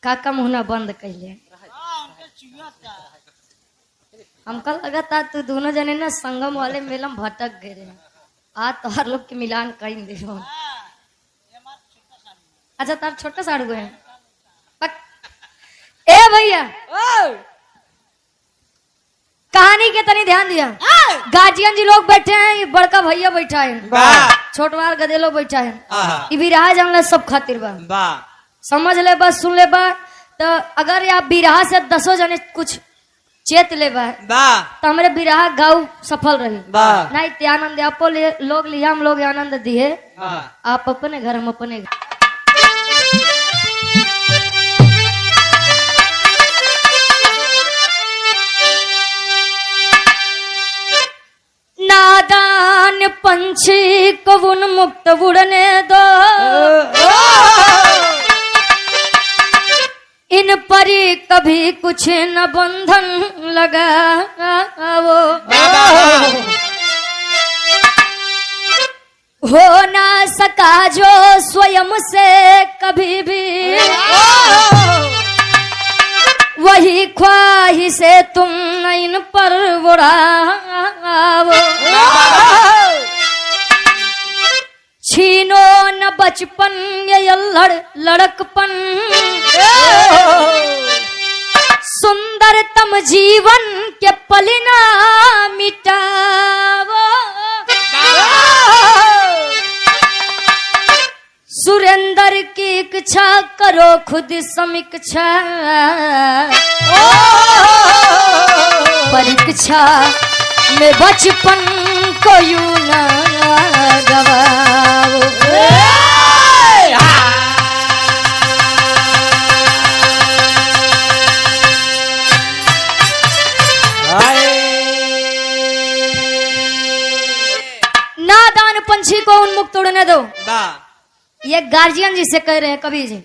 काका मुहना बंद कैले। हमको लगा था तू दोनों जने ना संगम वाले मेला में भटक गए रहे। आज तो हर लोग के मिलान कर दे। अच्छा तार छोटा साड़ू है। ए भैया कहानी के तनी ध्यान दिया। गार्जियन जी लोग बैठे हैं, ये बड़का भैया बैठा है, छोटवार गधे लोग बैठा है। ये बिरहा जानला सब खातिर बा, समझ ले बस, सुन ले बा। तो अगर आप बिरहा से 10 जने कुछ चेत ले बा तो हमारे बिरहा गाँव सफल रही। नहीं आनंद आपो लोग लिया, हम लोग आनंद दिए। आप अपने घर, हम अपने घर। नादान पंछी को उन्मुक्त उड़ने दो, इन परी कभी कुछ न बंधन लगाओ। हो ना सका जो स्वयं से कभी भी, वही ख्वाहिशे तुम न इन पर उड़ाओ। छीनो न बचपन ये लड़कपन, सुंदरतम जीवन के पलना मिटाओ। सुरेंद्र की इच्छा करो खुद समीक्षा, परीक्षा में बचपन को यूं न गवाओ। नादान पंछी को उन्मुक्त उड़ने दो। ये गार्जियन जी से कह रहे हैं कबीर जी।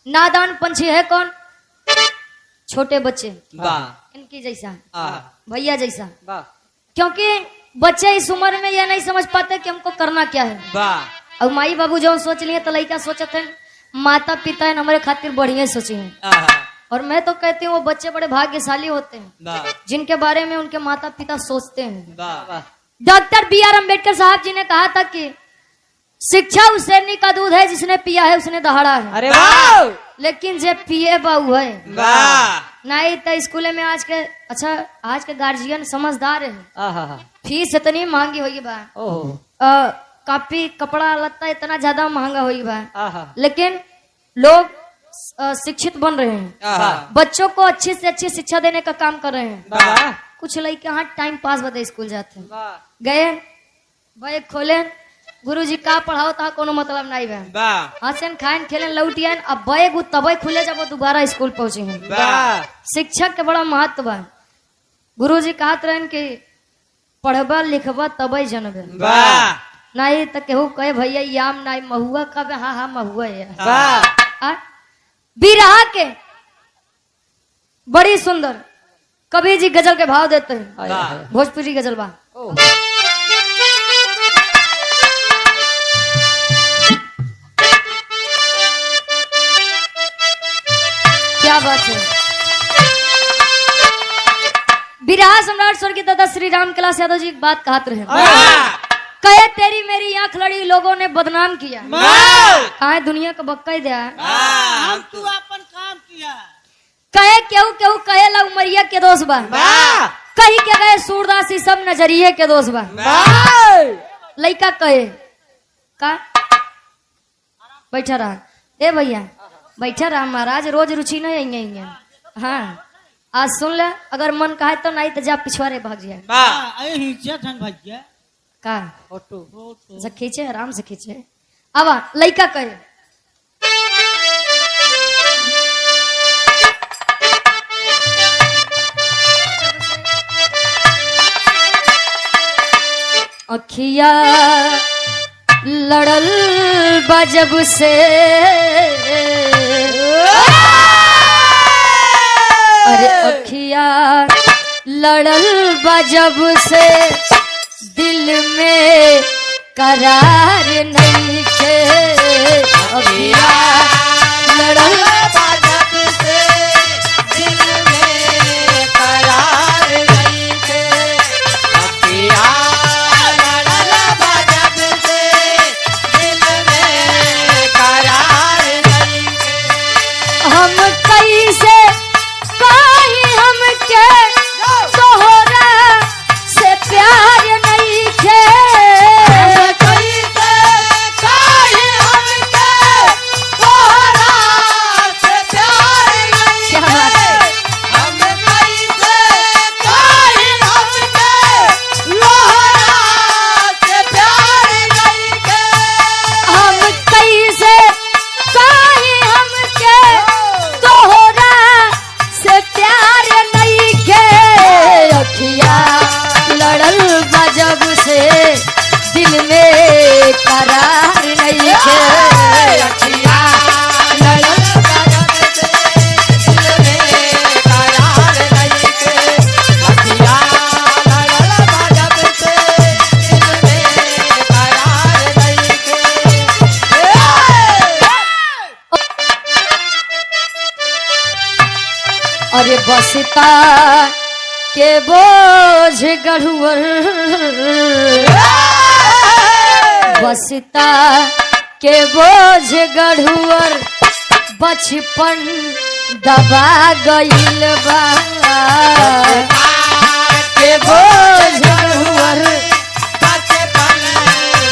नादान पंछी है कौन? छोटे बच्चे, इनकी जैसा, भैया जैसा। क्योंकि बच्चे इस उम्र में यह नहीं समझ पाते कि हमको करना क्या है। और माई बाबू जो सोच लिए तो लड़का सोचते हैं, माता पिता है हमारे खातिर बढ़िया सोचे हैं। और मैं तो कहती हूँ वो बच्चे बड़े भाग्यशाली होते हैं जिनके बारे में उनके माता पिता सोचते हैं। Doctor B R. अम्बेडकर साहब जी ने कहा था कि शिक्षा उस शेरनी का दूध है जिसने पिया है उसने दहाड़ा है। अरे वाह! लेकिन जब पिए बाऊ है नहीं तो स्कूल में आज के गार्जियन समझदार है। फीस इतनी महंगी होगी बा, कापी कपड़ा लत्ता इतना ज्यादा महंगा होगी बा, लेकिन लोग शिक्षित बन रहे हैं, बच्चों को अच्छी से अच्छी शिक्षा देने का काम कर रहे हैं। कुछ लड़के हाँ टाइम पास बदे स्कूल जाते हैं, गए बैग खोले, गुरुजी का पढ़ाओ था कोनो मतलब नहीं बा, हंसन खान खेलन लौटियन, अब बैग तब खुले जब दोबारा स्कूल पहुंचे हैं। शिक्षक के बड़ा महत्व बा। गुरुजी कहत रहन कि पढ़बा लिखबा तब जनबे, नहीं तो केहू कहे भैया याम नहीं महुआ कब, हाँ हाँ महुआ है। बिरहा के बड़ी सुंदर कबीर जी गजल के भाव देते हैं। भोजपुरी गजल बा। क्या बात है। बिरहा सम्राट स्वर्गीय दादा श्री राम कैलाश यादव जी बात कहते रहे, कहे तेरी मेरी आंख लड़ी लोगों ने बदनाम किया, कहे दुनिया का बक्का दिया, हम तू अपन काम किया। कहे केहू केहू कहे ला उमरिया के दोस्त बा, कही के गए सूरदासी सब नजरिए के दोस्त बा। लइका कहे का बैठा रहा, ए भैया बैठा रहा महाराज, रोज रुचि नहीं आएंगे। हाँ आज सुन ले, अगर मन कहे तो नहीं तो जा पिछवाड़े भाग जाए। का फोटो खींचे, आराम से खींचे। अब लइका कहे अखिया लड़ल बजब से अरे अखिया लड़ल बजब से दिल में करार नहीं थे। अखिया लड़ल बजब से दिल में करार नहीं थे। अखिया लड़ल बजब से दिल में करार नहीं थे। हम कैसे पाई हमके तोहरा से प्यार नहीं थे। दिल में करार नहीं थे। अखिया लड़ल बजब से दिल में करार नहीं थे। अखिया लड़ल बजब से दिल में करार नहीं थे। अरे बसता के बोझ गढ़ुअर बसता के बोझ गढ़ुअर बचपन दबा गइल बा। के बोझ गढ़ुअर बचपन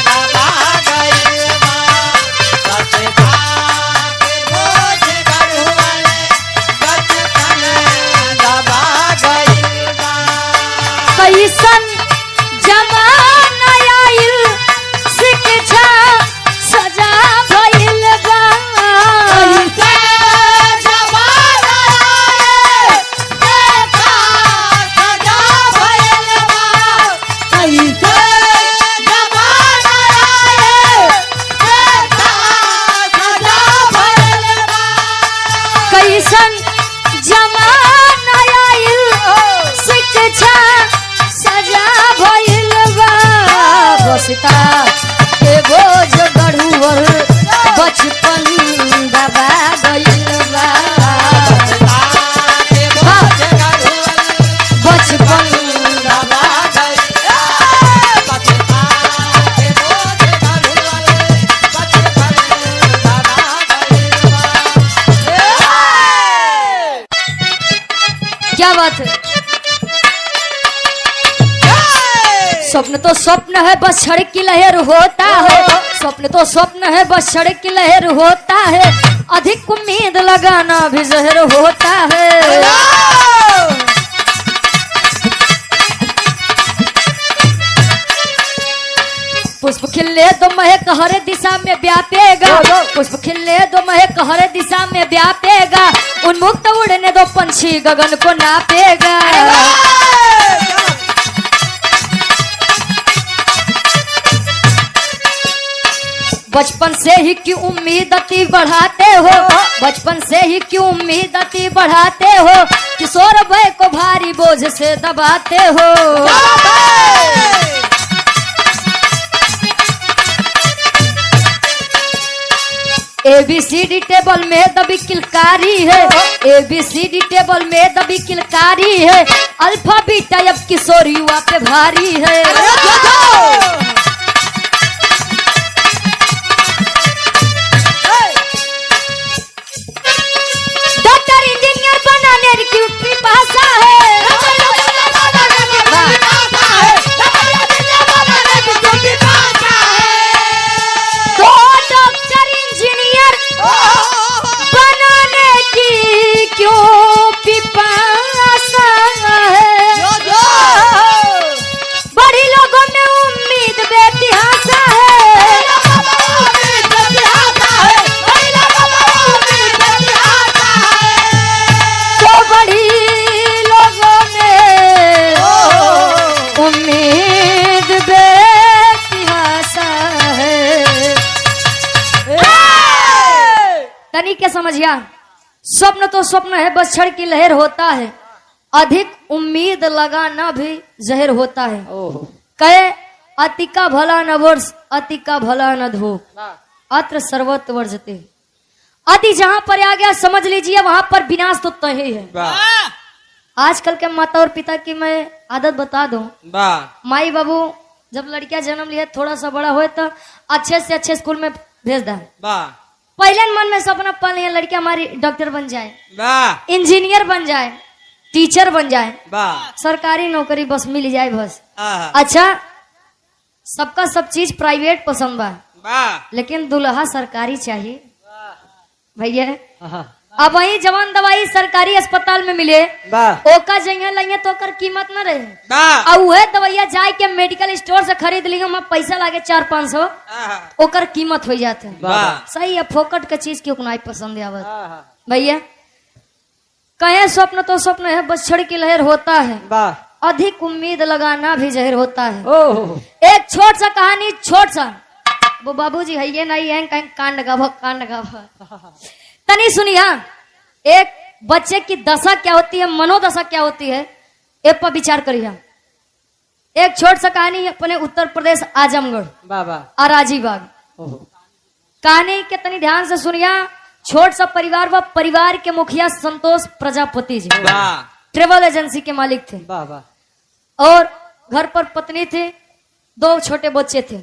दबा गइल बा। बसता के बोझ गढ़ुअर बचपन दबा गइल बा। कैसन जमाना आइल शिक्षा सजा भइल बा। कैसे जमाना आए देखा सजा भइल बा। कैसे जमाना आए देखा सजा भइल बा। कैसन जमाना आइल शिक्षा सजा भइल बा। बसता के बोझ गढ़ुअर बचपन दबा गइल बा। के बोझ गढ़ुअर बचपन दबा गइल बा। बसता के बोझ गढ़ुअर बचपन दबा गइल बा। क्या बात है। स्वप्न तो स्वप्न है बस सड़क की लहर होता है। स्वप्न तो स्वप्न है बस सड़क की लहर होता है। अधिक उम्मीद लगाना भी जहर होता है। पुष्प खिले तो महक हर दिशा में व्यापेगा। पुष्प खिले तो महक हर दिशा में व्यापेगा। उन्मुक्त उड़ने दो पंछी गगन को नापेगा। बचपन से ही क्यों उम्मीद अति बढ़ाते हो। बचपन से ही क्यों उम्मीद अति बढ़ाते हो। किशोर भय को भारी बोझ से दबाते हो। ABCD टेबल में दबी किलकारी है। ABCD टेबल में दबी किलकारी है। अल्फा बीटा अब किशोर युवा पे भारी है। डॉक्टर इंजीनियर बनाने की उपरी भाषा है। तो डॉक्टर इंजीनियर बनाने की क्यों पिपासा है। बड़ी लोगों में उम्मीद बेतिहासा है। तो बड़ी लोगों में उम्मीद बेतिहासा है। तनी के समझिया स्वप्न तो स्वप्न है, बस क्षण की लहर होता है, अधिक उम्मीद लगाना भी जहर होता है। कहे अति का भला न वर्ष, अति का भला न धूप, अत्र सर्वत्र वर्जते। अति जहां पर आ गया समझ लीजिए वहां पर विनाश तो तय है। आजकल के माता और पिता की मैं आदत बता दूं, माई बाबू जब लड़कियां जन्म लिए थोड़ा सा बड़ा हुए तो अच्छे से अच्छे स्कूल में भेज दें। पहले मन में सपना पाल लिया लड़कियां हमारी डॉक्टर बन जाए, इंजीनियर बन जाए, टीचर बन जाए, सरकारी नौकरी बस मिल जाए बस। अच्छा सबका सब चीज प्राइवेट पसंद बा, लेकिन दुल्हा सरकारी चाहिए भैया। अब वही जवान दवाई सरकारी अस्पताल में मिले, ओका जगह लइए तो ओकर कीमत न रहे, और वह दवाइया जाए के मेडिकल स्टोर से खरीद लियो, वहाँ पैसा लागे 400-500, ओकर कीमत हो जाते हैं। सही है, फोकट का चीज क्यों नहीं पसंद आवत भैया। कहे स्वप्न तो स्वप्न है, बस क्षण की लहर होता है, अधिक उम्मीद लगाना भी जहर होता है। एक छोट सा कहानी, छोट सा, वो बाबूजी है ये नहीं है, कहीं कांड गाभा तनी सुनिया। एक बच्चे की दशा क्या होती है, मनोदशा क्या होती है, ए पर विचार करिए। एक छोट सा कहानी है अपने उत्तर प्रदेश आजमगढ़ अराजी बाग। कहानी के तनी ध्यान से सुनिया। छोट सा परिवार व परिवार के मुखिया संतोष प्रजापति जी ट्रेवल एजेंसी के मालिक थे, और घर पर पत्नी थी, 2 छोटे बच्चे थे।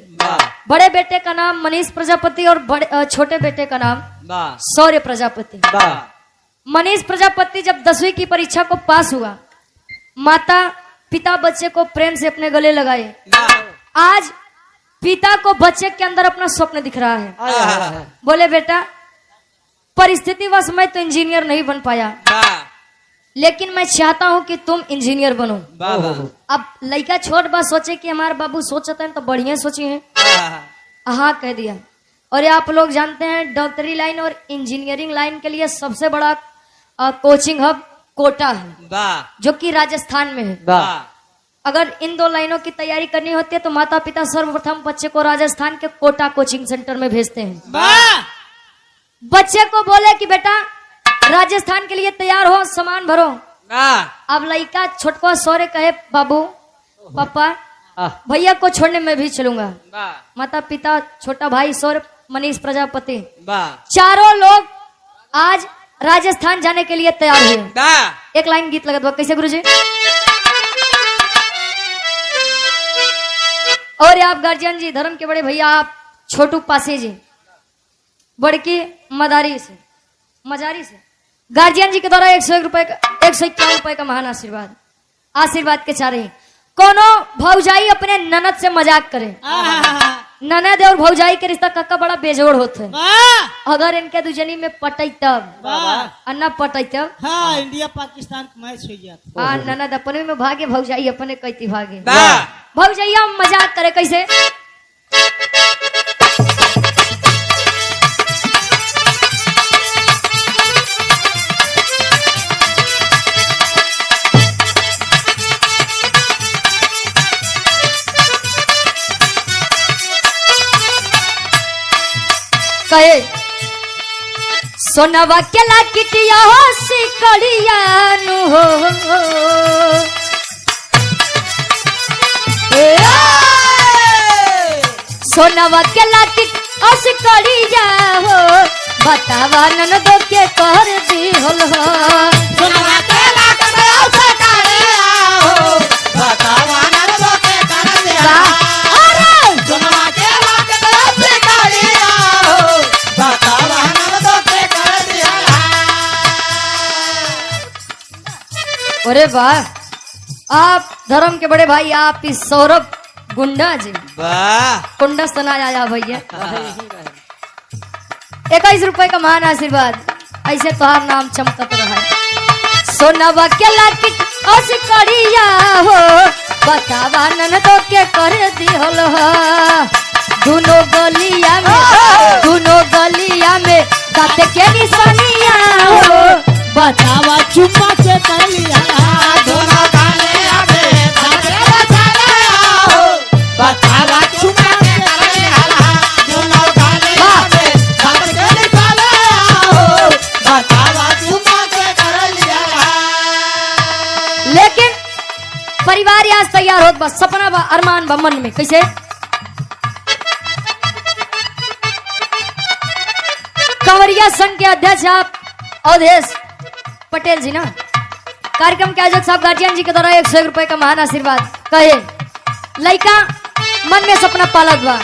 बड़े बेटे का नाम मनीष प्रजापति और छोटे बेटे का नाम शौर्य प्रजापति। मनीष प्रजापति जब 10वीं की परीक्षा को पास हुआ, माता पिता बच्चे को प्रेम से अपने गले लगाए। आज पिता को बच्चे के अंदर अपना स्वप्न दिख रहा है। बोले बेटा परिस्थितिवश मैं तो इंजीनियर नहीं बन पाया, लेकिन मैं चाहता हूं कि तुम इंजीनियर बनो। अब लड़का छोट बात सोचे कि हमारे बाबू सोचते हैं तो बढ़िया सोचे हैं, हाँ कह दिया। और आप लोग जानते हैं डॉक्टरी लाइन और इंजीनियरिंग लाइन के लिए सबसे बड़ा कोचिंग हब कोटा है, जो कि राजस्थान में है। अगर इन 2 लाइनों की तैयारी करनी होती है तो माता पिता सर्वप्रथम बच्चे को राजस्थान के कोटा कोचिंग सेंटर में भेजते हैं। बच्चे को बोले कि बेटा राजस्थान के लिए तैयार हो, सामान भरो। अब लड़का छोटको सौर्य कहे बाबू पापा भैया को छोड़ने में भी चलूंगा। माता पिता छोटा भाई सौर्य मनीष प्रजापति चारों लोग आज राजस्थान जाने के लिए तैयार हुए। एक लाइन गीत लगत बा, कैसे गुरुजी? और आप गार्जियन जी, धर्म के बड़े भैया आप छोटू पासी जी, बड़की मजारी से गार्जियन जी के द्वारा 101 रुपए का 151 रुपए का महान आशीर्वाद के चारे। कोनो भौजाई अपने ननद से मजाक करे, ननद और भौजाई के रिश्ता कक्का बड़ा बेजोड़ होते हैं। अगर इनके दुजनी में पटई तब अन्ना पटई तब इंडिया पाकिस्तान का मैच हो गया। हाँ ननद अपने में भागे, भौजाई अपने कैती भागे। भौजैया मजाक करे कैसे? कहे सोनवा के लाकिटिया हो सिकड़िया नु हो, सोनवा के लाकिट हो सिकड़िया हो, बतावा ननदो के कर दी होल हो। सोनवा के लाकिट हो सिकड़िया हो, बतावा ननदो के कर दी होल हो। सोनवा के लाकिट हो सिकड़िया हो, बतावा ननदो के कर दी होल हो। अरे वाह, आप धर्म के बड़े भाई, आप इस सौरभ गुंडा जी कुंडा सना आया भैया। 21 रुपए का महान आशीर्वाद, ऐसे तोहार नाम चमकत रहा। सोनवा के लाकिट और सिकड़िया हो, बतावा ननदो के कर दी होल हो। दोनों गलिया में दांत के निशानिया हो, बतावा चुम्मा से कर लिया। दोनों गलिया में दांत के निशानिया हो, बतावा चुम्मा से कर लिया। दोनों गलिया में दांत के निशानिया हो, बतावा चुम्मा लेकिन परिवार आज तैयार होत बस सपना बा अरमान बा मन में कैसे कंवरिया संघ के अध्यक्ष आप अवधेश पटेल जी ना कार्यक्रम के आयोजक साहब गार्जियन जी के द्वारा 101 रुपए का महान आशीर्वाद कहे लड़का मन में सपना पालत बा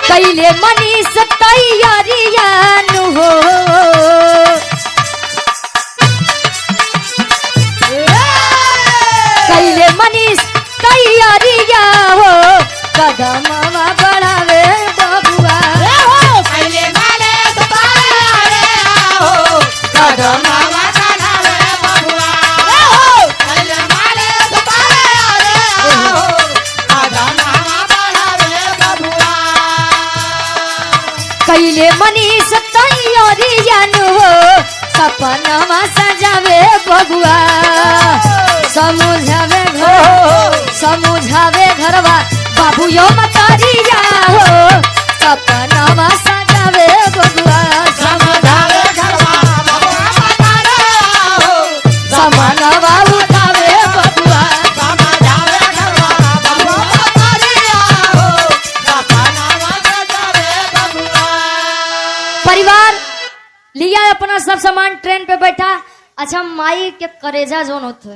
कैले मनीष तैयारियान हो कैले मनीष तैयारिया हो कदमवा बढ़ावे बबुआ पहले वाले सतारे हो कदमवा बढ़ावे बबुआ पहले वाले सतारे हो कदमवा बढ़ावे बबुआ कैले मनीष तैयारियान हो सपनवा सजावे बबुआ समझावे घरवा बाबू यो मतरिया हो सपनवा सजावे बबुआ समझावे घरवा बबुआ मतारे हो समनवा उठावे बबुआ समझावे घरवा बबुआ मतारे हो सपनावा सजावे बबुआ परिवार लिया अपना सब सामान ट्रेन पे बैठा अच्छा माई के करेजा जोन होते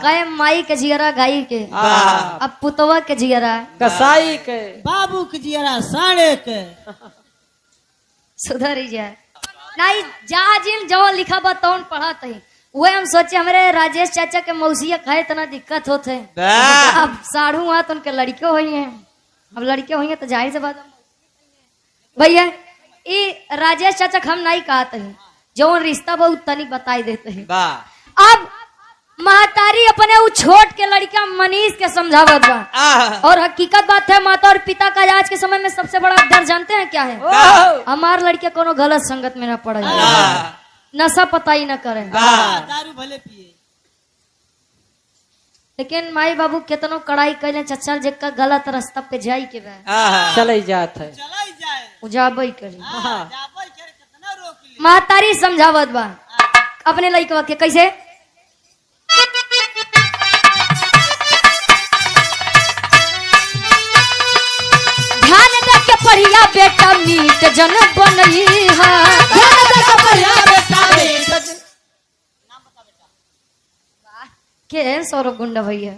कहे माई के जियरा गाई के अब पुतवा के जियरा कसाई के बाबू के जियरा साढ़े के सुधर ही जाए नहीं जहाँ जिन जो लिखा बा तौन पढ़त है वही हम सोचे हमारे राजेश चाचा के मौसिया खाए इतना दिक्कत होते है अब साढ़ू हुआ तो उनके लड़के हुई हैं अब लड़के हुई हैं तो जाहिर से बात भैया ये राजेश चाचा हम नहीं कहते हैं जो रिश्ता बहुत तनी बताई देते हैं अब महतारी अपने वो छोट के लड़का मनीष के समझावत बा और हकीकत बात है माता और पिता का आज के समय में सबसे बड़ा डर जानते हैं क्या है हमार लड़के कोनो गलत संगत में न पड़े नशा पता ही न करे दारू भले पिए लेकिन माई बाबू कितनो कड़ाई कैले चच्चा जेका गलत रास्ता पे जाई के बा चले जात है चला ही जाए उजाबई करी जाबई करे कितना रोक ली महतारी समझावत बा अपने लड़कवा के कैसे ध्यान दे के पढ़िया बेटा मीट जन बनई हा ध्यान दे के पढ़िया बेटा मीट के सौरभ गुंडा भैया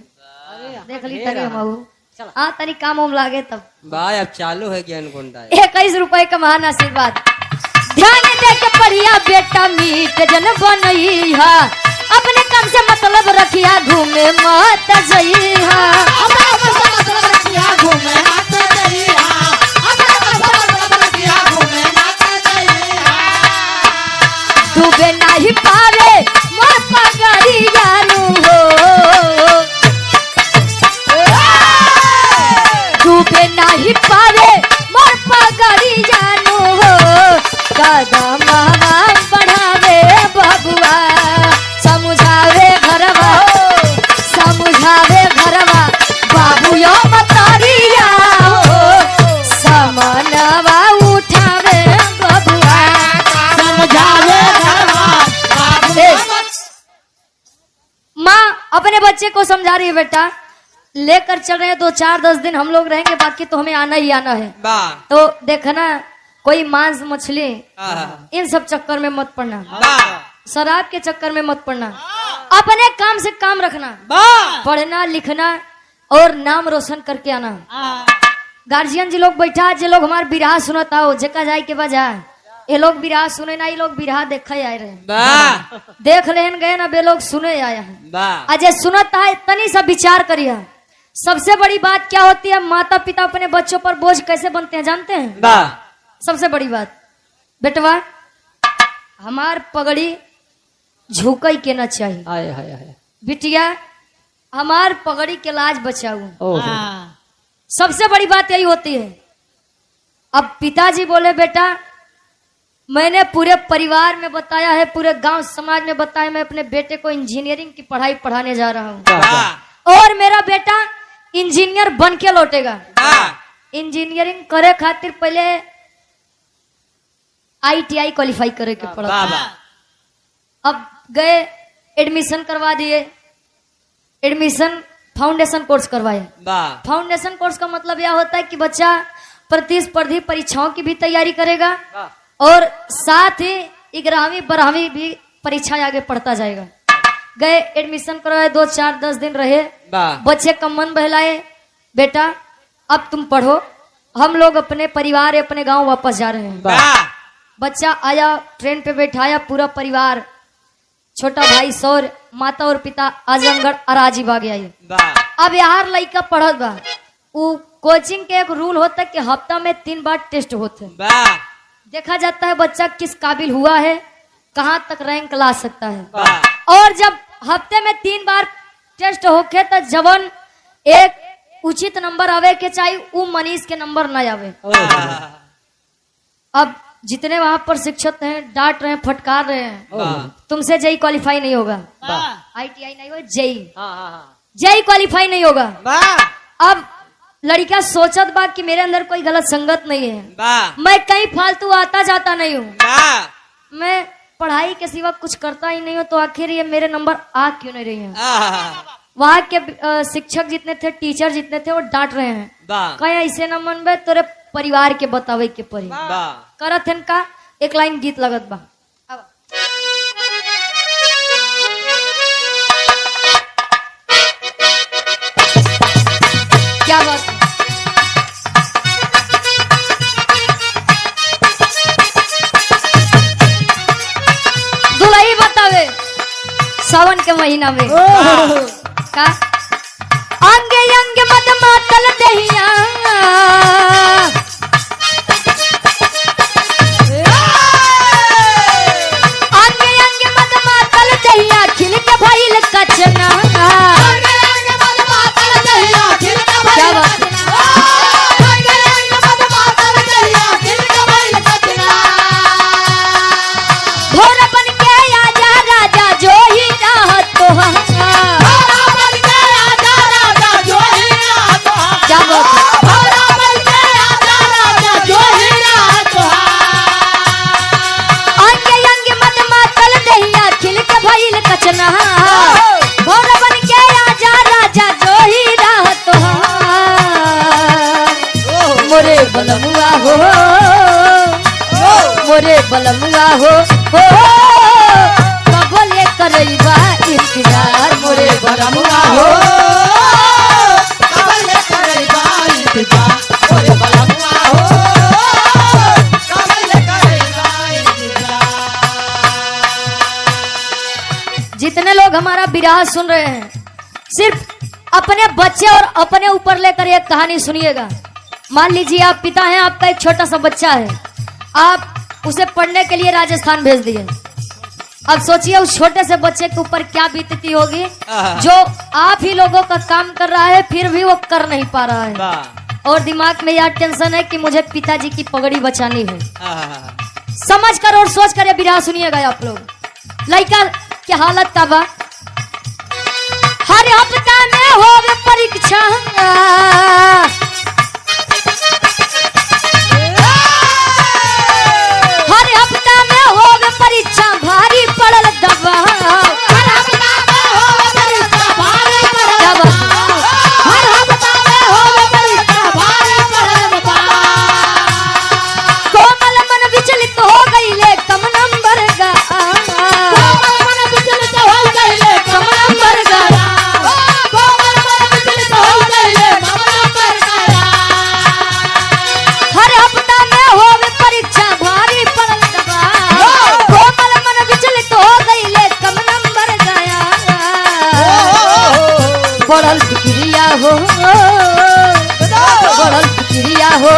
देख ली तनी महू हाँ तनी काम उम लागे तब भाई अब चालू है ज्ञान गुंडा 21 रुपए का महान आशीर्वाद ध्यान दे के पढ़िया बेटा मीट जन बनई हा अपने काम से मतलब रखिया घूमे मत जई हा अपना मतलब रखिया घूमे मत जइया अपना मतलब रखिया घूमे मत जइया डूबे नहीं पावे मोर पगड़िया नु हो डूबे नहीं पावे मोर पगड़िया नु हो कदमवा बढ़ावे बबुआ समझावे घरवा बाबू यो मतरिया हो समनवा उठावे बबुआ समझावे घरवा बाबू माँ अपने बच्चे को समझा रही है बेटा लेकर चल रहे हैं 2-4-10 दिन हम लोग रहेंगे बाकी तो हमें आना ही आना है तो देखना कोई मांस मछली इन सब चक्कर में मत पड़ना शराब के चक्कर में मत पड़ना अपने काम से काम रखना पढ़ना लिखना और नाम रोशन करके आना गार्जियन जी लोग बैठा जे लोग हमारे बिरहा सुनता हो जेका जाए के बजा ये लोग बिरहा सुने ना ये लोग बिरहा देखे आए रहे देख लेन गए ना बे लोग सुने आया है अजय सुनता है तनी सा विचार करिए सबसे बड़ी बात क्या होती है माता पिता अपने बच्चों पर बोझ कैसे बनते हैं जानते हैं सबसे बड़ी बात बेटवा हमार पगड़ी झुकई के ना चाहिए आए हाय हाय बिटिया हमार पगड़ी के लाज बचाऊ ओहो सबसे बड़ी बात यही होती है अब पिताजी बोले बेटा मैंने पूरे परिवार में बताया है पूरे गांव समाज में बताया मैं अपने बेटे को इंजीनियरिंग की पढ़ाई पढ़ाने जा रहा हूँ और मेरा बेटा इंजीनियर बन के लौटेगा इंजीनियरिंग करे खातिर पहले ITI क्वालिफाई करे के पड़ा अब गए एडमिशन करवा दिए। एडमिशन फाउंडेशन कोर्स करवाए। वाह फाउंडेशन कोर्स का मतलब यह होता है कि बच्चा प्रतिस्पर्धी परीक्षाओं की भी तैयारी करेगा और साथ ही 11वीं 12वीं भी परीक्षा आगे पढ़ता जाएगा। गए एडमिशन करवाए, 2 4 10 दिन रहे। वाह बच्चे का मन बहलाए, बेटा अब तुम पढ़ो, हम लोग अपने परिवार अपने गांव वापस जा रहे हैं। वाह बच्चा आया, ट्रेन पे बैठाया पूरा परिवार, छोटा भाई सौर, माता और पिता आजमगढ़ अराजी भाग आए। वाह अब यार लड़का पढ़त बा, वो कोचिंग के एक रूल होता है कि हफ्ता में 3 बार टेस्ट होते हैं। वाह देखा जाता है बच्चा किस काबिल हुआ है, कहाँ तक रैंक ला सकता है। वाह और जब हफ्ते में 3 बार टेस्ट होके तो जवन एक उचित नंबर आवे के चाहिए वो मनीष के नंबर न आवे। अब जितने वहां पर शिक्षक हैं डांट रहे हैं, फटकार रहे हैं, वाह तुमसे जेई क्वालिफाई नहीं होगा, वाह आईटीआई नहीं होगा, जेई हाँ जेई क्वालिफाई नहीं होगा। वाह अब लड़का सोचत बा कि मेरे अंदर कोई गलत संगत नहीं है, वाह मैं कहीं फालतू आता जाता नहीं हूँ, वाह मैं पढ़ाई के सिवा कुछ करता ही नहीं हूँ, तो आखिर ये मेरे नंबर आ क्यों नहीं रही हैं। वहाँ के शिक्षक जितने थे, टीचर जितने थे वो डांट रहे हैं, वाह कहीं ऐसे न मनबे तोरे परिवार के बतावे के परी वाह करत हन का। एक लाइन गीत लगत बा, अब क्या बात है? दुल्ही बतावे सावन के महीना में का अंगे अंगे मद मातल दहिया, अंगे अंगे मद मातल दहिया खिल के भइल कचना। क्या बात है? भोर बन के आजा राजा जो ही राहत तोहार। क्या बात है? अंगे अंगे मद मातल दहिया खिल के भइल कचना। भोर बन के आजा राजा जो ही राहत तोहार। मोरे बलमुआ हो, मोरे बलमुआ हो कबले करैबा इंतजार। मोरे बलमुआ हो जितने लोग हमारा विराह सुन रहे हैं सिर्फ अपने बच्चे और अपने ऊपर लेकर एक कहानी सुनिएगा। मान लीजिए आप पिता हैं, आपका एक छोटा सा बच्चा है, आप उसे पढ़ने के लिए राजस्थान भेज दिए। अब सोचिए उस छोटे से बच्चे के ऊपर क्या बीतती होगी जो आप ही लोगों का काम कर रहा है फिर भी वो कर नहीं पा रहा है, और दिमाग में यह टेंशन है कि मुझे पिताजी की पगड़ी बचानी है। समझ कर और सोच कर ये विराह सुनिएगा आप लोग। लड़का की हालत का बा, हर हफ्ता में होवे परीक्षा, हर हफ्ता में होवे परीक्षा भारी पड़ल दबाव। क्या बात है? कोमल मन विचलित हो गईले कम नंबर गा, कम नंबर गा। हर हफ्ता में होवे परीक्षा भारी पड़ल दबाव। कोमल मन विचलित हो गईले कम नंबर गया। बढ़ल फिक्रिया हो, बढ़ल फिक्रिया हो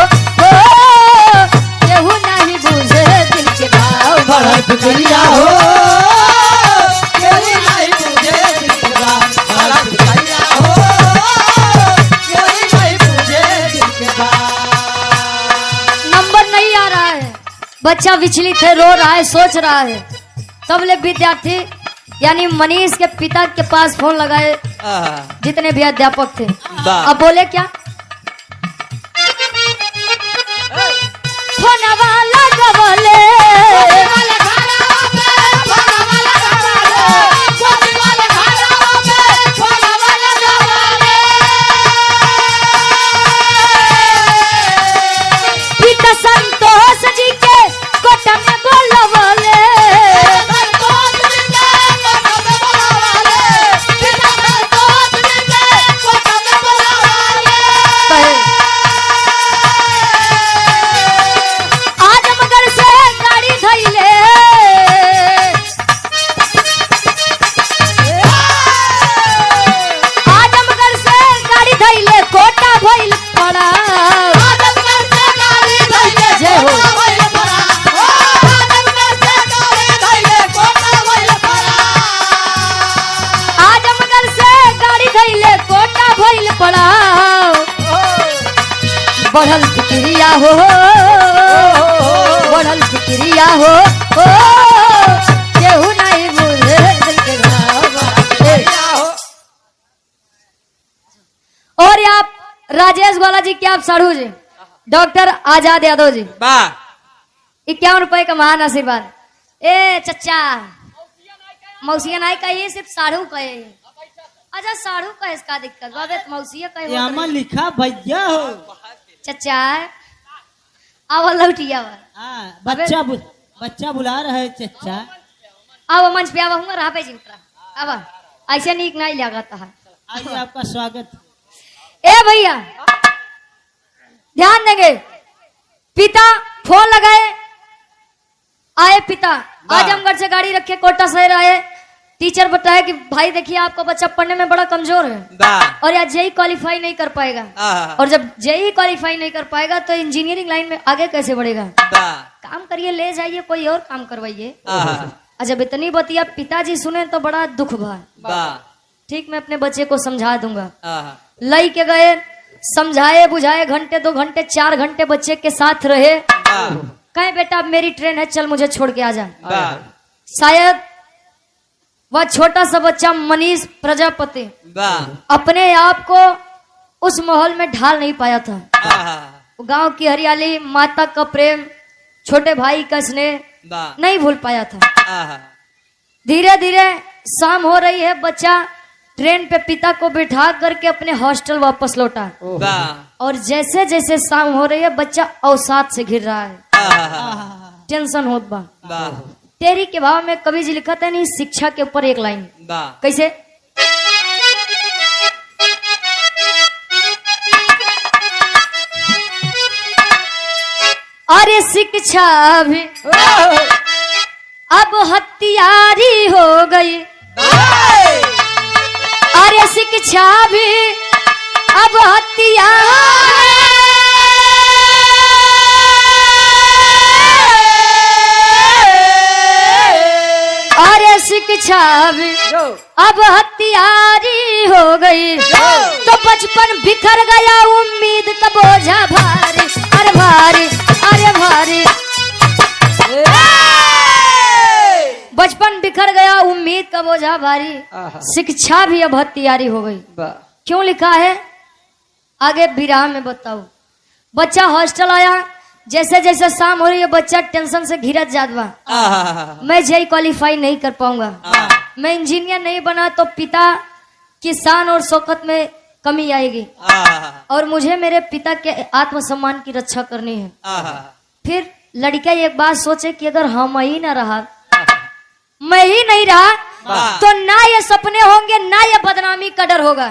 केहू नहीं बुझे दिल के भाव। बढ़ल फिक्रिया हो नंबर नहीं आ रहा है, बच्चा विचलित है, रो रहा है, सोच रहा है। तब ले विद्यार्थी यानी मनीष के पिता के पास फोन लगाए, जितने भी अध्यापक थे। अब बोले क्या, फोनवा लगवले पड़ाओ बढ़ल फिक्रिया हो बढ़ल फिक्रिया हो केहू नहीं बुझे दिल के घाव। और आप राजेश ग्वाला जी क्या आप साढ़ू जी डॉक्टर आजाद यादव जी वाह 51 रुपए का महान आशीर्वाद। ए चचा मौसिया नहीं कही सिर्फ साढ़ू कहे। अच्छा साढ़ू का इसका दिक्कत बाबे मौसिया कहे यहाँ लिखा भैया हो। चचा आवा लौटिया हाँ, बच्चा बुला रहा है चचा। अब मंच पे आवा हूँ रहा पे जी उतरा अब ऐसे नीक नहीं लगता है। आइए आपका स्वागत। ए भैया ध्यान देंगे पिता फोन लगाए आए पिता आजमगढ़ से गाड़ी रखे कोटा शहर आए। टीचर बताया कि भाई देखिए आपका बच्चा पढ़ने में बड़ा कमजोर है वाह और यार जेई क्वालिफाई नहीं कर पाएगा और जब जेई क्वालिफाई नहीं कर पाएगा तो इंजीनियरिंग लाइन में आगे कैसे बढ़ेगा। वाह काम करिए ले जाइए कोई और काम करवाइए। और जब इतनी बतिया पिताजी सुने तो बड़ा दुख भा। वाह ठीक मैं अपने बच्चे को समझा दूंगा। लई के गए समझाए बुझाए घंटे 2 घंटे 4 घंटे बच्चे के साथ रहे। कहे बेटा अब मेरी ट्रेन है चल मुझे छोड़ के आ जा। शायद वह छोटा सा बच्चा मनीष प्रजापति अपने आप को उस माहौल में ढाल नहीं पाया था। गांव की हरियाली माता का प्रेम छोटे भाई का स्नेह नहीं भूल पाया था। धीरे धीरे शाम हो रही है बच्चा ट्रेन पे पिता को बिठा करके अपने हॉस्टल वापस लौटा और जैसे जैसे शाम हो रही है बच्चा अवसाद से घिर रहा है। टेंशन होत बा। तेरी के भाव में कवि जी लिखा था नहीं शिक्षा के ऊपर एक लाइन कैसे अरे शिक्षा भी अब हथियारी हो गई। अरे शिक्षा भी अब अरे शिक्षा भी अब हथियारी हो गई तो बचपन बिखर गया उम्मीद का बोझा भारी अरे भारी अरे भारी। बचपन बिखर गया उम्मीद का बोझा भारी शिक्षा भी अब हथियारी हो गई। क्यों लिखा है आगे विराह में बताओ। बच्चा हॉस्टल आया जैसे जैसे शाम हो रही है बच्चा टेंशन से घिरत जात बा। मैं जेई क्वालिफाई नहीं कर पाऊंगा मैं इंजीनियर नहीं बना तो पिता की शान और शौकत में कमी आएगी और मुझे मेरे पिता के आत्मसम्मान की रक्षा करनी है। फिर लड़का एक बात सोचे कि अगर हम ही ना रहा मैं ही नहीं रहा तो ना ये सपने होंगे ना ये बदनामी का डर होगा।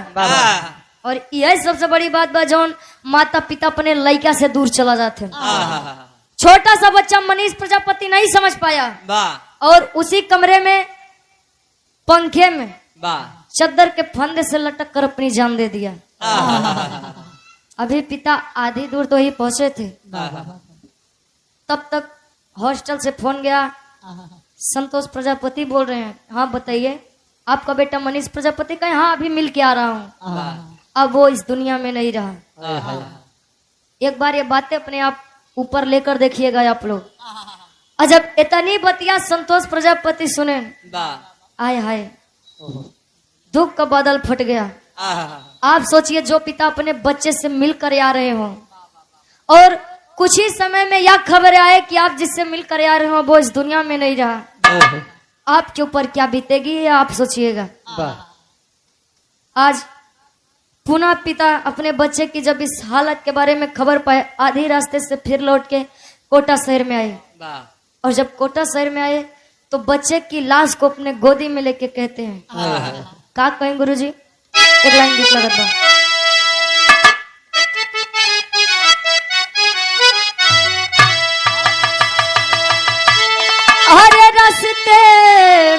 और यही सबसे बड़ी बात बा जौन माता पिता अपने लड़का से दूर चला जाते। छोटा सा बच्चा मनीष प्रजापति नहीं समझ पाया और उसी कमरे में पंखे में चद्दर के फंदे से लटक कर अपनी जान दे दिया। अभी पिता आधी दूर तो ही पहुंचे थे तब तक हॉस्टल से फोन गया। संतोष प्रजापति बोल रहे हैं। हाँ बताइए आपका बेटा मनीष प्रजापति कहे हाँ अभी मिल के आ रहा हूँ। अब वो इस दुनिया में नहीं रहा। एक बार ये बातें अपने आप ऊपर लेकर देखिएगा आप लोग। और जब इतनी बतिया संतोष प्रजापति सुने आय हाय दुख का बादल फट गया। आप सोचिए जो पिता अपने बच्चे से मिलकर आ रहे हो और कुछ ही समय में यह खबर आए कि आप जिससे मिलकर आ रहे हो वो इस दुनिया में नहीं रहा। आपके ऊपर क्या बीतेगी ये आप सोचिएगा। आज पुनः पिता अपने बच्चे की जब इस हालत के बारे में खबर पाए आधी रास्ते से फिर लौट के कोटा शहर में आए और जब कोटा शहर में आए तो बच्चे की लाश को अपने गोदी में लेके कहते हैं का कहें गुरुजी एक लाइन गीत लगत बा। अरे रास्ते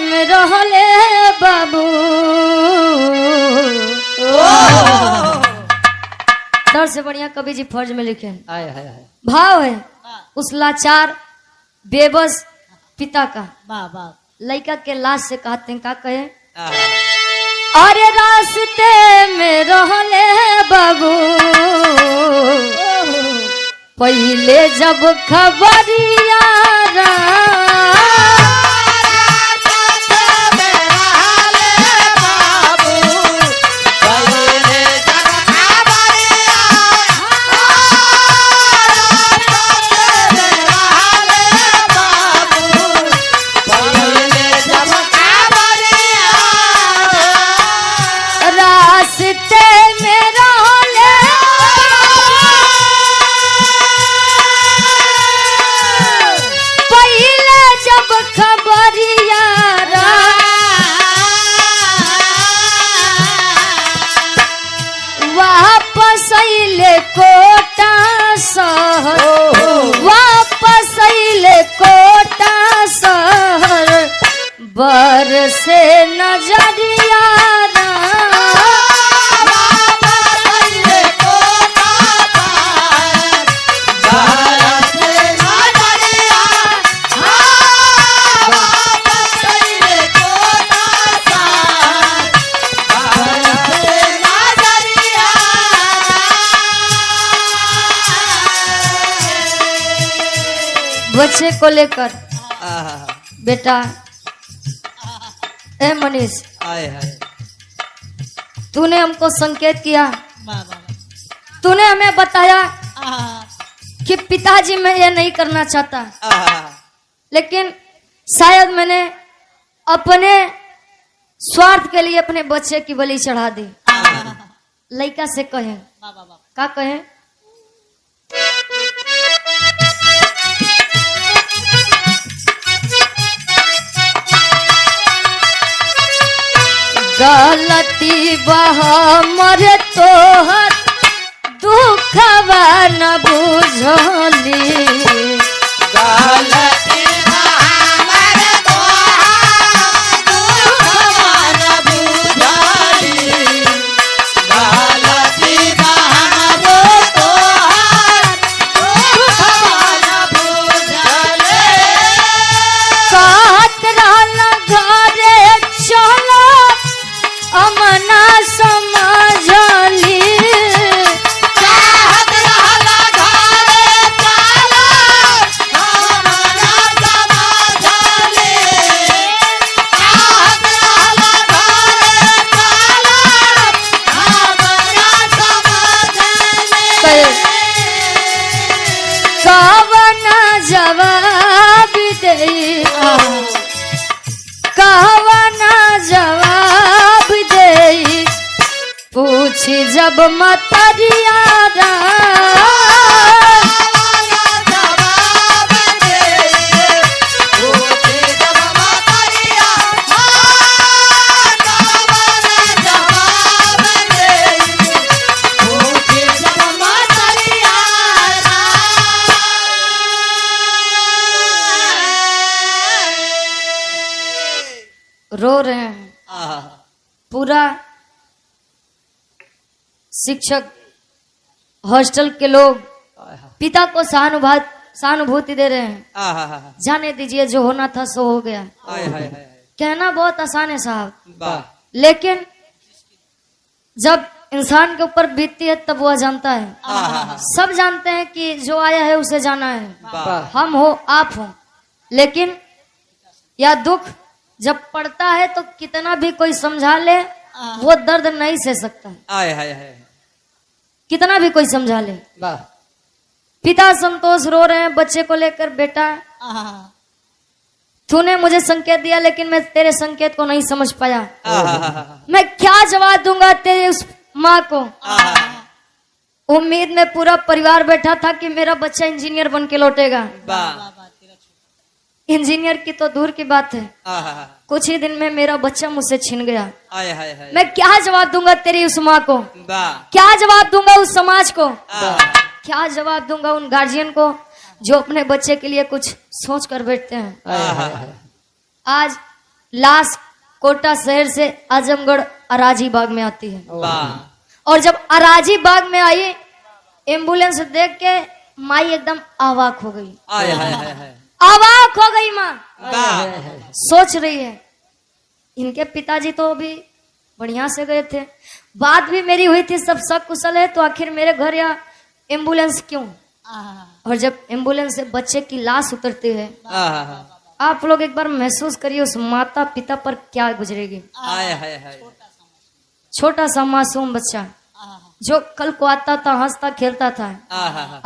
में रहले बाबू डर से बढ़िया कवि जी फर्ज में लिखे भाव है उस लाचार बेबस पिता का लड़का के लाश से कहते हैं का कहे अरे रास्ते में रहले बाबू पहले जब खबरिया रास्ते में रहले पहले जब खबरिया वापस अइले कोटा शहर वापस अइले कोटा शहर बरसे नजरिया बच्चे को लेकर बेटा ए मनीष तूने हमको संकेत किया तूने हमें बताया कि पिताजी मैं ये नहीं करना चाहता लेकिन शायद मैंने अपने स्वार्थ के लिए अपने बच्चे की बलि चढ़ा दी। लड़का से कहे का कहे गलती बहमर तोहर दुखवा न बुझली गलती हमर तोहार दुखवा न बुझली गलती हमर तोहार दुखवा न बुझली कहत रहल घरे चलो अमना समझली चाहत रहला घरे चलो हमरा समझली चाहत रहला घरे चलो हमरा समझली कवना जवाब दे कवना जवाब दे पूछी जब मतरिया जवाब दे पूछे जब मतरिया जवाब दे पूछे जब मतरिया रो रहे हैं पूरा शिक्षक हॉस्टल के लोग पिता को सहानुभूति दे रहे हैं। जाने दीजिए जो होना था सो हो गया। कहना बहुत आसान है साहब लेकिन जब इंसान के ऊपर बीतती है तब वह जानता है। सब जानते हैं कि जो आया है उसे जाना है हम हो आप हो लेकिन यह दुख जब पड़ता है तो कितना भी कोई समझा ले वो दर्द नहीं सह सकता कितना भी कोई समझा ले। पिता संतोष रो रहे हैं बच्चे को लेकर बेटा तूने मुझे संकेत दिया लेकिन मैं तेरे संकेत को नहीं समझ पाया। मैं क्या जवाब दूंगा तेरे उस माँ को। उम्मीद में पूरा परिवार बैठा था कि मेरा बच्चा इंजीनियर बन के लौटेगा। इंजीनियर की तो दूर की बात है कुछ ही दिन में मेरा बच्चा मुझसे छिन गया। मैं क्या जवाब दूंगा तेरी उस माँ को क्या जवाब दूंगा उस समाज को क्या जवाब दूंगा उन गार्जियन को जो अपने बच्चे के लिए कुछ सोच कर बैठते हैं। आज लाश कोटा शहर से आजमगढ़ अराजी बाग में आती है और जब अराजी बाग में आई एम्बुलेंस देख के माई एकदम अवाक हो गई। अवाक हो गई माँ सोच रही है इनके पिताजी तो अभी बढ़िया से गए थे, बात भी मेरी हुई थी, सब कुशल है, तो आखिर मेरे घर या एम्बुलेंस क्यों? और जब एम्बुलेंस से बच्चे की लाश उतरती है, आप लोग एक बार महसूस करिए उस माता पिता पर क्या गुजरेगी। छोटा सा मासूम बच्चा जो कल को आता था, हंसता खेलता था,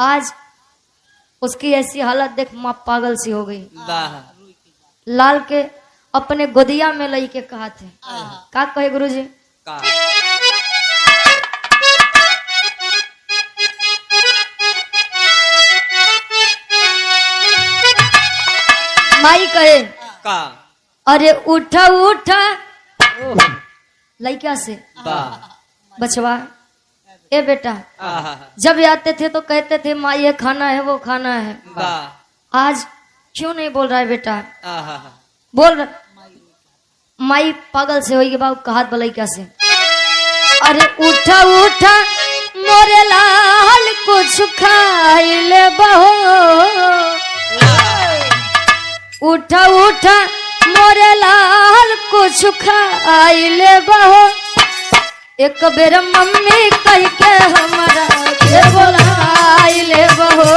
आज उसकी ऐसी हालत देख माँ पागल सी हो गई। लाल के अपने गोदिया में लई के कहा थे, का कहे गुरुजी? माई कहे का अरे उठा उठा लइका से बचवा, ए बेटा, जब आते थे तो कहते थे माँ ये खाना है वो खाना है, आज क्यों नहीं बोल रहा है बेटा? बोल रहा। माई पागल से होगी बाबू, कहात बलाई क्या से? अरे उठा उठा मोरे लाल कुछ खाई ले बहो, उठा उठा मोरे लाल कुछ खाई ले बहो, एक बेर मम्मी कह के हमारा के बोलाई ले बहो,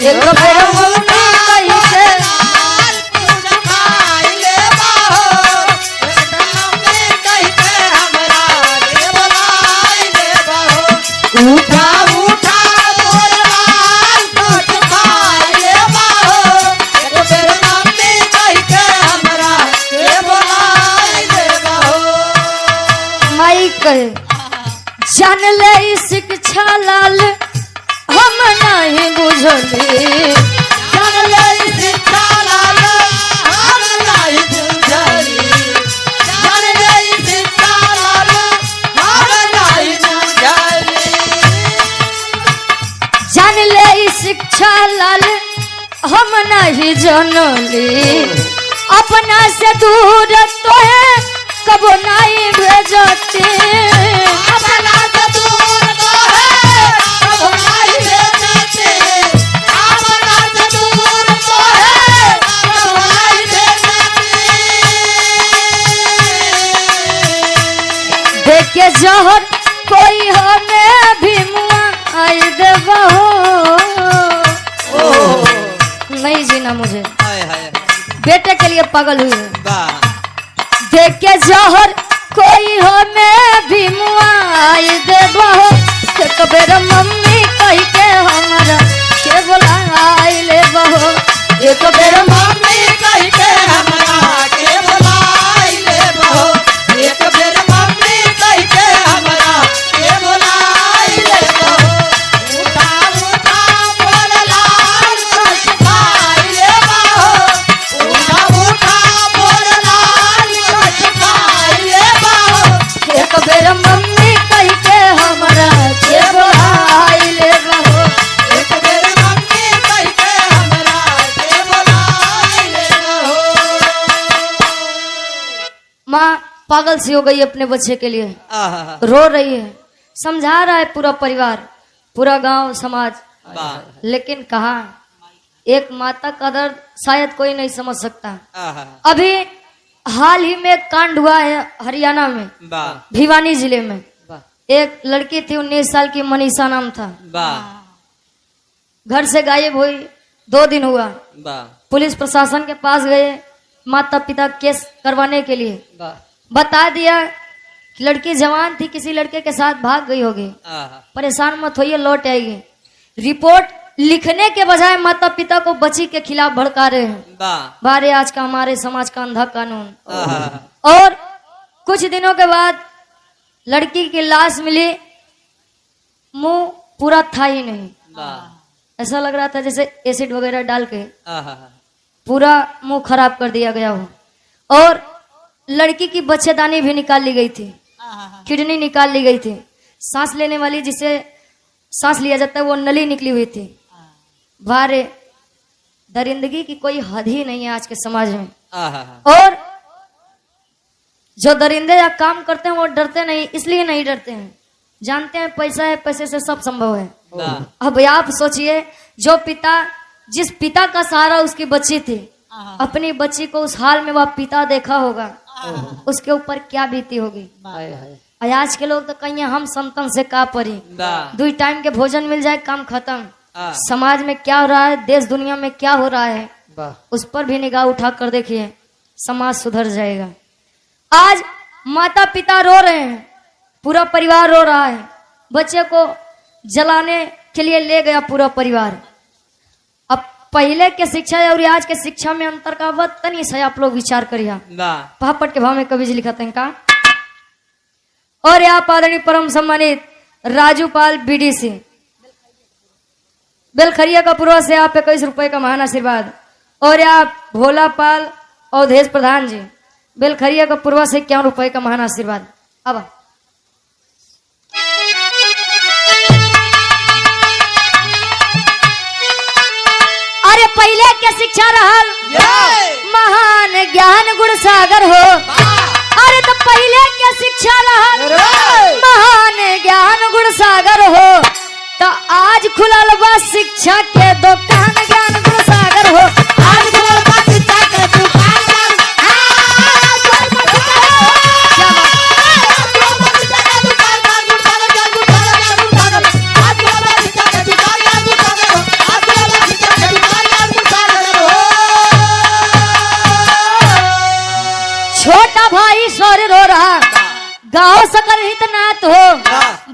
एक बेर मम्मी कह के जान ले शिक्षा लाल हम नहीं बुझली, जान ले शिक्षा लाल हम नहीं बुझली, जान ले शिक्षा लाल हम नहीं बुझली, जान ले शिक्षा लाल हम नहीं जानली, अपना से दूर तो है कबो नहीं भेजती, अपना से दूर तो है कबो नहीं भेजती, अपना से दूर तो है कबो नहीं भेजती, देखे जहर कोई हमें भी मुआई देबहो, नहीं जीना मुझे, बेटे के लिए पागल हुई है, देखे जहर कोई हमें भी मुआई देबहो, एक बेर मम्मी कह के हमारा के बोलाई ले बहो, एक बेर मम्मी कह के हमरा के बोलाई ले बहो, एक बेर मम्मी कह के हमरा के बोलाई ले बहो, उठा उठा मोर लाल कुछ खाई ले बहो, उठा उठा मोर लाल कुछ खाई ले बहो, एक बेर मम्मी कह के हमारा के बोलाई ले बहो, एक बेर मम्मी कह के हमरा के बोलाई ले बहो। माँ पागल सी हो गई अपने बच्चे के लिए, रो रही है, समझा रहा है पूरा परिवार, पूरा गांव समाज, लेकिन कहा एक माता का दर्द शायद कोई नहीं समझ सकता। अभी हाल ही में कांड हुआ है हरियाणा में, भिवानी जिले में, एक लड़की थी 19 साल की, मनीषा नाम था, घर से गायब हुई, 2 दिन हुआ, पुलिस प्रशासन के पास गए, माता पिता केस करवाने के लिए, बता दिया कि लड़की जवान थी, किसी लड़के के साथ भाग गई होगी, परेशान मत होइए, लौट आएगी। रिपोर्ट लिखने के बजाय माता पिता को बच्ची के खिलाफ भड़का रहे हैं, बारे आज का हमारे समाज का अंधा कानून। और कुछ दिनों के बाद लड़की की लाश मिली, मुंह पूरा था ही नहीं, ऐसा लग रहा था जैसे एसिड वगैरह डाल के पूरा मुंह खराब कर दिया गया हो, और लड़की की बच्चेदानी भी निकाल ली गई थी, किडनी निकाल ली गई थी, सांस लेने वाली जिसे सांस लिया जाता है वो नली निकली हुई थी। बारे दरिंदगी की कोई हद ही नहीं है आज के समाज में, और जो दरिंदे या काम करते हैं वो डरते नहीं, इसलिए नहीं डरते हैं, जानते हैं पैसा है, पैसे से सब संभव है। अब आप सोचिए, जो पिता, जिस पिता का सहारा उसकी बच्ची थी, अपनी बच्ची को उस हाल में वह पिता देखा होगा, उसके ऊपर क्या बीती होगी। और आज के लोग तो कहीं हम संतन से का परी, 2 टाइम के भोजन मिल जाए काम खत्म। समाज में क्या हो रहा है, देश दुनिया में क्या हो रहा है, उस पर भी निगाह उठा कर देखिए, समाज सुधर जाएगा। आज माता पिता रो रहे हैं, पूरा परिवार रो रहा है, बच्चे को जलाने के लिए ले गया पूरा परिवार। अब पहले के शिक्षा और आज के शिक्षा में अंतर का वतन से आप लोग विचार करिए। पापट के भाव में कवि जी लिखते हैं का, और आप आदरणीय परम सम्मानित राजूपाल बीडीसी बेलखरिया का पूर्व से आप 21 रुपए का महान आशीर्वाद, और आप भोलापाल अवधेश प्रधान जी बेलखरिया का पूर्व से 51 रुपए का महान आशीर्वाद। अब अरे पहले के शिक्षा रहल महान ज्ञान गुण सागर हो। अरे तो पहले के शिक्षा रहल महान ज्ञान गुण सागर हो, तो आज खुलल बा शिक्षा के दुकान ज्ञान गुण सागर हो। आज खुलल बा शिक्षा के दुकान भाई सौर रो रहा, गाँव सकल हितनाथ हो,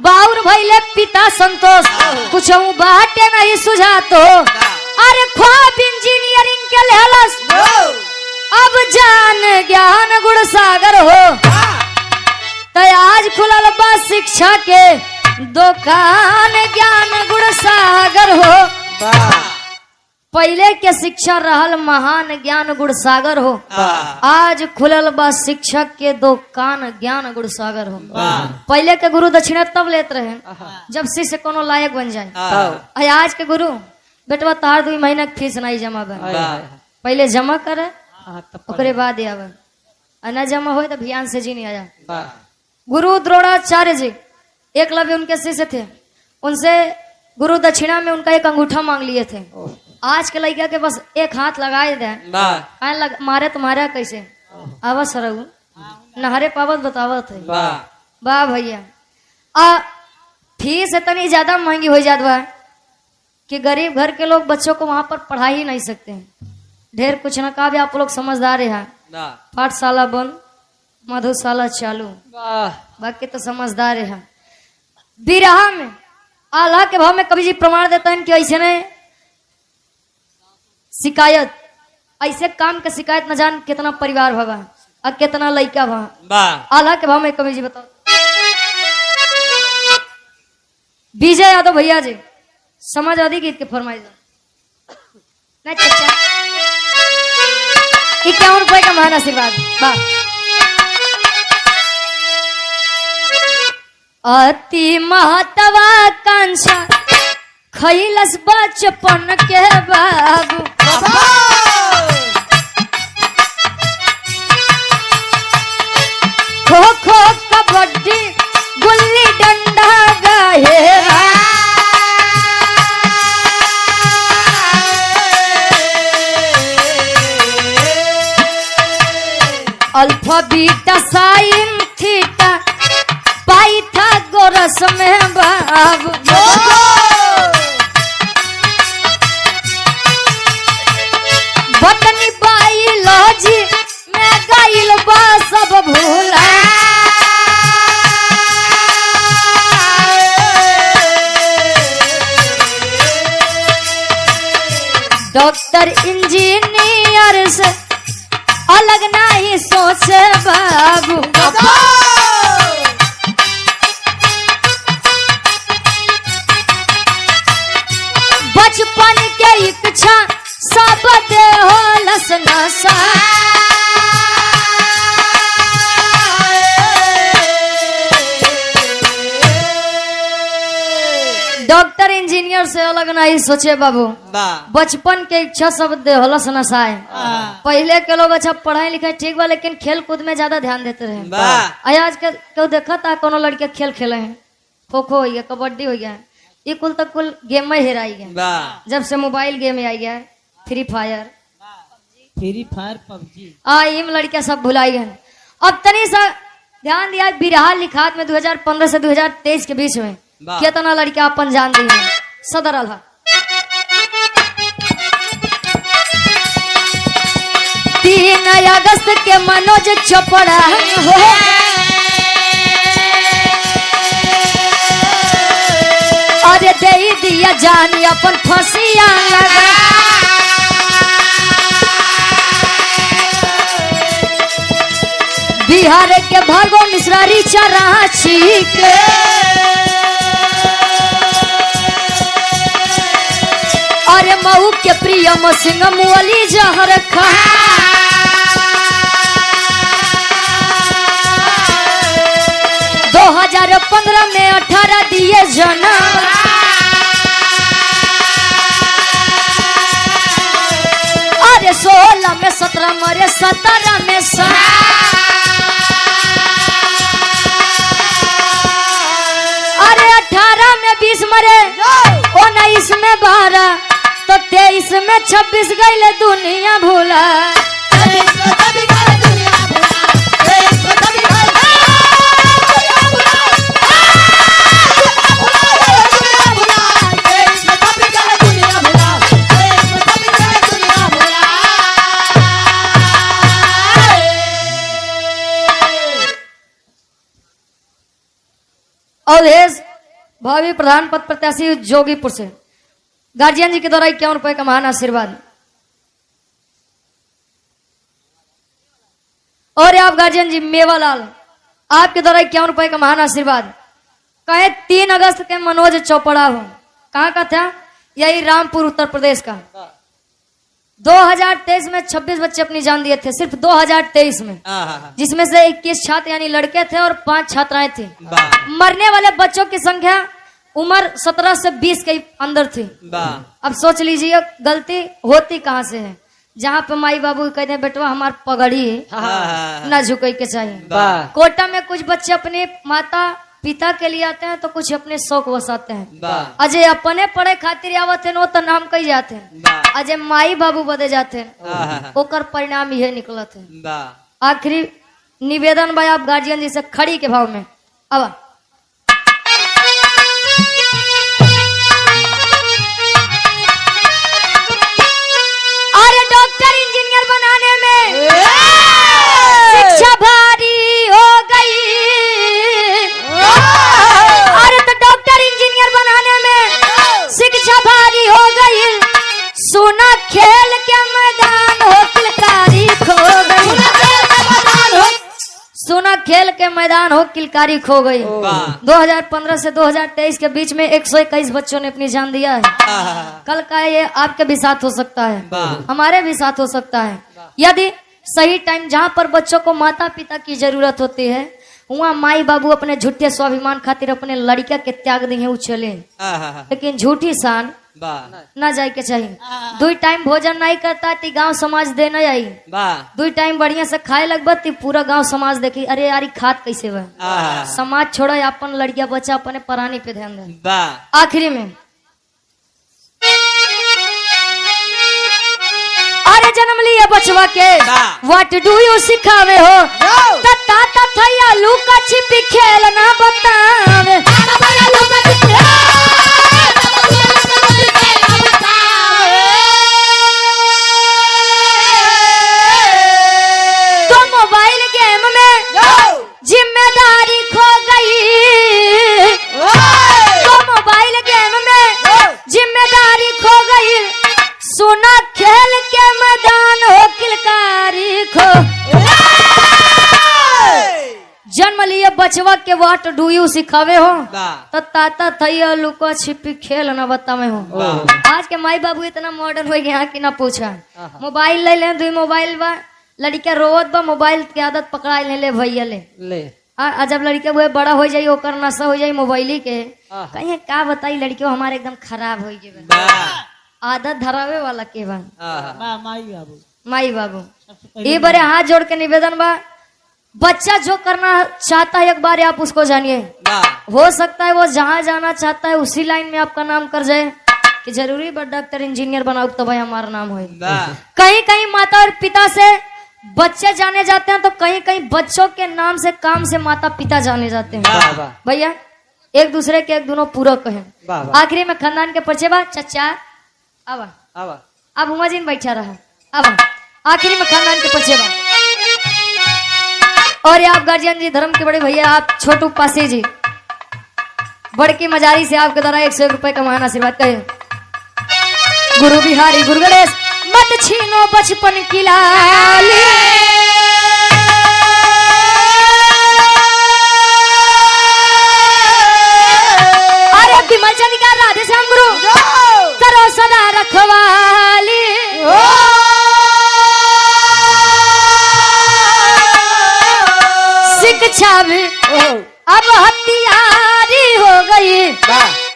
बाउर भैले पिता संतोष, कुछ बाटे नहीं सुझात हो। अरे ख्वाब इंजीनियरिंग के लेहलस, अब जान ज्ञान गुण सागर हो। तो आज खुलल बा शिक्षा के दुकान ज्ञान गुण सागर हो। पहले के शिक्षा रहल महान ज्ञान गुण सागर हो, आज खुलल बा शिक्षक के दुकान ज्ञान गुण सागर हो। पहले के गुरु दक्षिणा तब लेते रहे जब शिष्य कोनो लायक बन जाए। आज के गुरु बेटवा तार 2 महीना की फीस नहीं जमा बन, पहले जमा करे ओकरे बाद आवे, न जमा हो तो भियान से जी नहीं आया। गुरु द्रोणाचार्य जी एकलव्य उनके शिष्य थे, उनसे गुरु दक्षिणा में उनका एक अंगूठा मांग लिए थे। आज के लड़का के बस एक हाथ लगाए दे, मारे तुम्हारा कैसे आवा सरगु नहरे पावत बतावत है। वाह भैया, फीस इतनी ज्यादा महंगी हो जात बा कि गरीब घर के लोग बच्चों को वहां पर पढ़ा ही नहीं सकते हैं। ढेर कुछ न कहा भी आप लोग समझदार है, पाठशाला बंद मधुशाला चालू, बाकी तो समझदार है। बिरहा में आल्हा के भाव में कवि जी प्रमाण देते हैं कि ऐसे ने शिकायत, ऐसे काम के शिकायत न जान कितना परिवार भवा और कितना लड़का भवा। आल्हा के भाव में कवि जी बताओ। विजय यादव भैया जी समाजवादी गीत के फरमाइश नहीं चचा 51 रुपए का महान आशीर्वाद। अति महत्वाकांक्षा खैलस बचपन के बाबू, खो खो कबड्डी गुल्ली डंडा गहेरा, alpha beta sine theta Pythagoras में बाबू, बटनी बायोलॉजी में गाइल बा सब भूला, डॉक्टर इंजीनियर से अलग नहीं सोचे बाबू, बचपन के इच्छा सब दे हो लस नसा, डॉक्टर इंजीनियर से अलग नहीं सोचे बाबू, बचपन के इच्छा सब दे हो लस नसाए। पहले के लोग अच्छा पढ़ाई लिखाई ठीक बा लेकिन खेल कूद में ज्यादा ध्यान देते रहे। आज के क्यों देखा था कोनो लड़के खेल खेले हैं, खो खो हो गया, कबड्डी हो गया, ये कुल तक कुल गेम में हेराई गया। जब से मोबाइल गेम में आई गया, फ्री फायर पबजी इम लड़कियां सब भुलाई गए। अब तनी सा ध्यान दिया, बिरहा लिखात में 2015 से 2023 के बीच में वाह। कितना लड़का अपन जान दी है। सदर अल्हा 3 अगस्त के मनोज चोपड़ा हो, अरे दे दिया जान अपन फसिया लगा, बिहार के भागो मिश्रारी चराची के, अरे मऊ के प्रियम सिंह मुअली जहर खा, 2015 में 18 दिए जन्म, अरे 16 में 17 मरे 17 में अरे 18 में 20 मरे, 19 में 12, तो 23 में 26 गईले दुनिया भूला। अवधेश भावी प्रधान पद प्रत्याशी जोगीपुर से गार्जियन जी के द्वारा 51 रुपए का महान आशीर्वाद। और आप गार्जियन जी मेवालाल, आपके द्वारा 51 रुपए का महान आशीर्वाद। कहे 3 अगस्त के मनोज चौपड़ा हो, कहाँ का था? यही रामपुर उत्तर प्रदेश का। 2023 में 26 बच्चे अपनी जान दिए थे, सिर्फ 2023 में, जिसमें से 21 छात्र यानी लड़के थे और 5 छात्राएं थी। मरने वाले बच्चों की संख्या उम्र 17 से 20 के अंदर थी। अब सोच लीजिए गलती होती कहाँ से है, जहाँ पे माई बाबू कहते हैं बेटवा हमार पगड़ी न झुके के चाहिए। कोटा में कुछ बच्चे अपने माता पिता के लिए आते हैं तो कुछ अपने शौक वसाते हैं। अजय अपने पढ़े खातिर आवत है नो तो नाम कही जाते हैं, अजय माई बाबू बदे जाते हैं, ओकर परिणाम यह निकलत है। आखिरी निवेदन भाई आप गार्जियन जी से खड़ी के भाव में। अब अरे डॉक्टर इंजीनियर बनाने में शिक्षा भारी हो गई, अरे तो डॉक्टर इंजीनियर बनाने में शिक्षा भारी हो गई, सोना खेल के मैदान हो किलकारी खो गई, सोना खेल के मैदान हो किलकारी खो गई। 2015 से 2023 के बीच में 121 बच्चों ने अपनी जान दिया है। कल का ये आपके भी साथ हो सकता है, हमारे भी साथ हो सकता है, यदि सही टाइम जहाँ पर बच्चों को माता पिता की जरूरत होती है वहाँ माई बाबू अपने झूठे स्वाभिमान खातिर अपने लड़का के त्याग दी है उछले, लेकिन झूठी शान ना जाए के चाहिए। 2 टाइम भोजन नहीं करता ती गांव समाज दे न आई, 2 टाइम बढ़िया से खाए लगबा ती पूरा गांव समाज देखी अरे यार खात कैसे बा, समाज छोड़ा अपन लड़किया बच्चा अपने परानी पे ध्यान दे। आखिरी में अरे जन्म लिए बचवा के व्हाट डू यू सिखावे हो, तता तथैया लुका छिपी खेल ना बतावे, तो मोबाइल गेम में जिम्मेदारी खो गई, तो मोबाइल गेम में जिम्मेदारी खो गई, सोना खेल के मैदान हो किलकारी खो। जन्म लिए बचवा के व्हाट डू यू सिखावे हो, तो ताता थैया लुका छिपी खेल न बतावे हो। आज के माई बाबू इतना मॉडर्न हो गया कि ना पूछा, मोबाइल ले ले 2 मोबाइल बा, लड़का रोवत बा मोबाइल की आदत पकड़ा ले भैया ले जब लड़के वो बड़ा हो जाये ओकर नशा हो जाये मोबाइल के, कहीं का बताई लड़के हमारे एकदम खराब हो गए, आदत धरावे वाला के बा माई बाबू। ये बारे हाथ जोड़ के निवेदन बा, बच्चा जो करना चाहता है एक बार आप उसको जानिए, हो सकता है वो जहाँ जाना चाहता है उसी लाइन में आपका नाम कर जाए कि जरूरी बट डॉक्टर इंजीनियर बनाओ तो भाई हमारा नाम हो। कहीं कहीं माता और पिता से बच्चे जाने जाते हैं तो कहीं कहीं बच्चों के नाम से काम से माता पिता जाने जाते हैं। वाह, वाह। भैया एक दूसरे के एक दोनों पूरक हैं। वाह, वाह। आखिरी में खानदान के परिचय बा चचा अब अब उमा जी ने बैठा रहा। अब आखिरी में खानदान के परिचय बा और ये आप गार्जियन जी धर्म के बड़े भैया आप छोटू पासी जी बड़की मजारी से आपके द्वारा 101 रुपए का महान आशीर्वाद कहे। गुरु बिहारी गुरु गणेश मत छीनो बचपन की लाली। अरे विमल चंद का राधे श्याम गुरु करो सदा रखवाली। शिक्षा भी अब हथियारी हो गई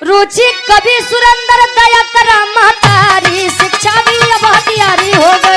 रुचि कभी सुरेंद्र दया करा महतारी। शिक्षा भी अब हथियारी हो गई।